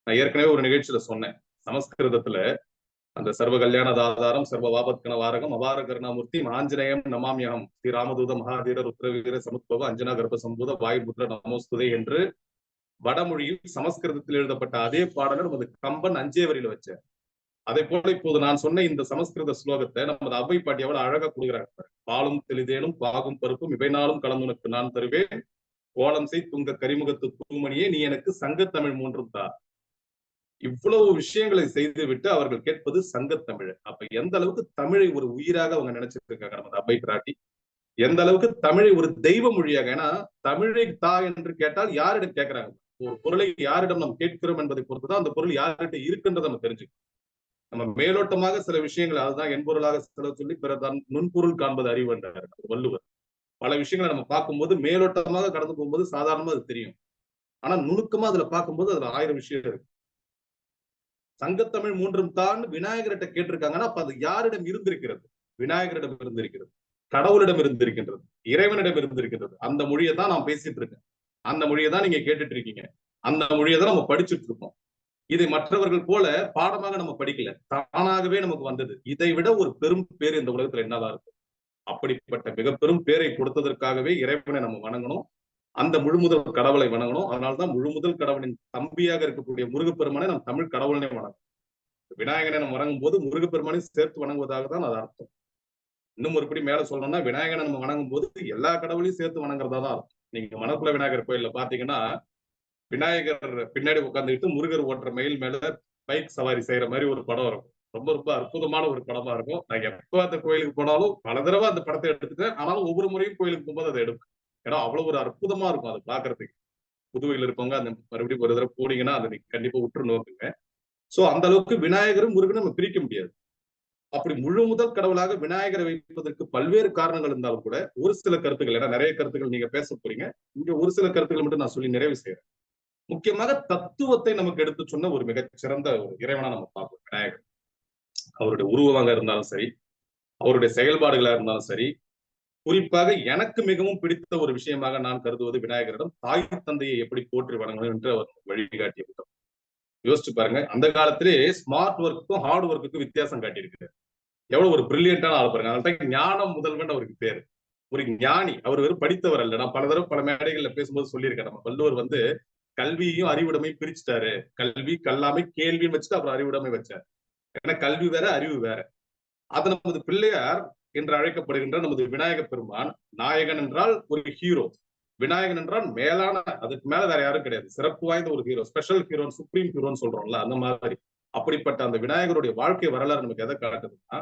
நான் ஏற்கனவே ஒரு நிகழ்ச்சியில சொன்னேன். சமஸ்கிருதத்துல அந்த சர்வ கல்யாண தாதாரம் சர்வ வாபத்கன வாரகம் அபார கருணாமூர்த்தி ஆஞ்சநேயம் நமாமியகம் ஸ்ரீ ராமதூத மகாதீர ருத்ரவீர சமுத்பவ அஞ்சனா கர்ப்ப சம்பூத வாயுபுத்திர நமோஸ்துதே என்று வடமொழியில் சமஸ்கிருதத்தில் எழுதப்பட்ட அதே பாடலை நமது கம்பன் அஞ்சே வரியில வச்சார். அதே போல இப்போது நான் சொன்ன இந்த சமஸ்கிருத ஸ்லோகத்தை நமது அவ்வை பாட்டி எவ்வளவு அழகா கொடுக்குறாங்க. பாலும் தெளிதேனும் பாகும் பருப்பும் இவை நாளும் கலந்துனக்கு நான் தருவேன், கோலம் செய் துங்க கரிமுகத்து தூமணியே நீ எனக்கு சங்கத்தமிழ் மூன்றும் தா. இவ்வளவு விஷயங்களை செய்து விட்டு அவர்கள் கேட்பது சங்கத்தமிழ். அப்ப எந்த அளவுக்கு தமிழை ஒரு உயிராக அவங்க நினைச்சிட்டு இருக்காங்க நமது அவ்வை பிராட்டி, எந்த அளவுக்கு தமிழை ஒரு தெய்வ மொழியாக. ஏன்னா தமிழை தா என்று கேட்டால் யாரிடம் கேட்கிறாங்க, ஒரு பொருளை யாரிடம் நாம் கேட்கிறோம் என்பதை பொறுத்துதான் அந்த பொருள் யார்கிட்ட இருக்குன்றதை நம்ம தெரிஞ்சுக்கணும். நம்ம மேலோட்டமாக சில விஷயங்கள் அதுதான் என்பொருளாக சில சொல்லி பிறதான் நுண்பொருள் காண்பது அறிவு என்றார் வள்ளுவர். பல விஷயங்களை நம்ம பார்க்கும்போது மேலோட்டமாக கடந்து போகும்போது சாதாரணமா அது தெரியும். ஆனா நுணுக்கமா அதுல பார்க்கும்போது அதுல 1000 விஷயம் இருக்கு. சங்கத்தமிழ் மூன்றும் தான் விநாயகர்கிட்ட கேட்டிருக்காங்கன்னா அப்ப அது யாரிடம் இருந்திருக்கிறது? விநாயகரிடம் இருந்திருக்கிறது, கடவுளிடம் இருந்திருக்கின்றது, இறைவனிடம் இருந்திருக்கின்றது. அந்த மொழியை தான் நான் பேசிட்டு இருக்கேன், அந்த மொழியை தான் நீங்க கேட்டுட்டு இருக்கீங்க, அந்த மொழியை தான் நம்ம படிச்சுட்டு இருக்கோம். இதை மற்றவர்கள் போல பாடமாக நம்ம படிக்கல, தானாகவே நமக்கு வந்தது. இதை விட ஒரு பெரும் பேர் இந்த உலகத்துல என்னதான் இருக்கு? அப்படிப்பட்ட மிக பெரும் பேரை கொடுத்ததற்காகவே இறைவனை நம்ம வணங்கணும், அந்த முழுமுதல் கடவுளை வணங்கணும். அதனால்தான் முழுமுதல் கடவுளின் தம்பியாக இருக்கக்கூடிய முருகப்பெருமானை நம்ம தமிழ் கடவுளனே வணங்கணும். விநாயகனை நம்ம வணங்கும் போது முருகப்பெருமானை சேர்த்து வணங்குவதாக தான் அது அர்த்தம். இன்னும் ஒருபடி மேல சொல்லணும்னா விநாயகனை நம்ம வணங்கும் போது எல்லா கடவுளையும் சேர்த்து வணங்குறதா தான் அர்த்தம். நீங்க மணக்குள விநாயகர் கோயில்ல பாத்தீங்கன்னா விநாயகர் பின்னாடி உட்காந்துக்கிட்டு முருகர் ஓட்டுற மயில் மேல பைக் சவாரி செய்யற மாதிரி ஒரு படம் இருக்கும். ரொம்ப ரொம்ப அற்புதமான ஒரு படமா இருக்கும். நான் எப்ப அந்த கோயிலுக்கு போனாலும் பல தடவை அந்த படத்தை எடுத்துட்டேன். ஆனாலும் ஒவ்வொரு முறையும் கோயிலுக்கு போகும்போது அதை எடுக்கும். ஏன்னா அவ்வளவு ஒரு அற்புதமா இருக்கும் அதை பாக்குறதுக்கு. புதுவையில் இருப்பவங்க அந்த மறுபடியும் ஒரு தடவை போனீங்கன்னா அதை நீங்க கண்டிப்பா உற்று நோக்குங்க. சோ அந்த அளவுக்கு விநாயகரும் முருகனும் நம்ம பிரிக்க முடியாது. அப்படி முழு முதல் கடவுளாக விநாயகரை வைப்பதற்கு பல்வேறு காரணங்கள் இருந்தாலும் கூட ஒரு சில கருத்துக்கள், ஏன்னா நிறைய கருத்துக்கள் நீங்க பேச போறீங்க, இங்க ஒரு சில கருத்துக்கள் மட்டும் நான் சொல்லி நிறைவு செய்யறேன். முக்கியமாக தத்துவத்தை நமக்கு எடுத்து சொன்ன ஒரு மிகச்சிறந்த ஒரு இறைவனா நம்ம பார்ப்போம் விநாயகர். அவருடைய உருவமாக இருந்தாலும் சரி, அவருடைய செயல்பாடுகளா இருந்தாலும் சரி, குறிப்பாக எனக்கு மிகவும் பிடித்த ஒரு விஷயமாக நான் கருதுவது விநாயகரிடம் தாய் தந்தையை எப்படி போற்றி வணங்கணும் என்று அவர் வழிகாட்டிய புத்தகம். யோசிச்சு பாருங்க, அந்த காலத்திலே ஸ்மார்ட் ஒர்க்குக்கும் ஹார்ட் ஒர்க்குக்கும் வித்தியாசம் காட்டியிருக்கிறார். எவ்வளவு ஒரு பிரில்லியண்டான ஆள் பாருங்க. அதனால ஞானம் முதல்வன் அவருக்கு பேரு. ஒரு ஞானி, அவர் வெறும் படித்தவர் அல்ல. நான் பல தடவை பல மேடைகள்ல பேசும்போது சொல்லியிருக்கேன், நம்ம வள்ளுவர் வந்து கல்வியையும் அறிவுடைமையும் பிரிச்சுட்டாரு. கல்வி கல்லாமை கேள்வின்னு வச்சுட்டு அப்புறம் அறிவுடைமை வச்சார். ஏன்னா கல்வி வேற அறிவு வேற. அது நமது பிள்ளையார் என்று அழைக்கப்படுகின்ற நமது விநாயக பெருமான் நாயகன் என்றால் ஒரு ஹீரோ, விநாயகன் என்றால் மேலான, அதுக்கு மேல வேற யாரும் கிடையாது, சிறப்பு வாய்ந்த ஒரு ஹீரோ, ஸ்பெஷல் ஹீரோ, சுப்ரீம் ஹீரோன்னு சொல்றோம்ல அந்த மாதிரி. அப்படிப்பட்ட அந்த விநாயகருடைய வாழ்க்கை வரலாறு நமக்கு எதை காட்டுதுன்னா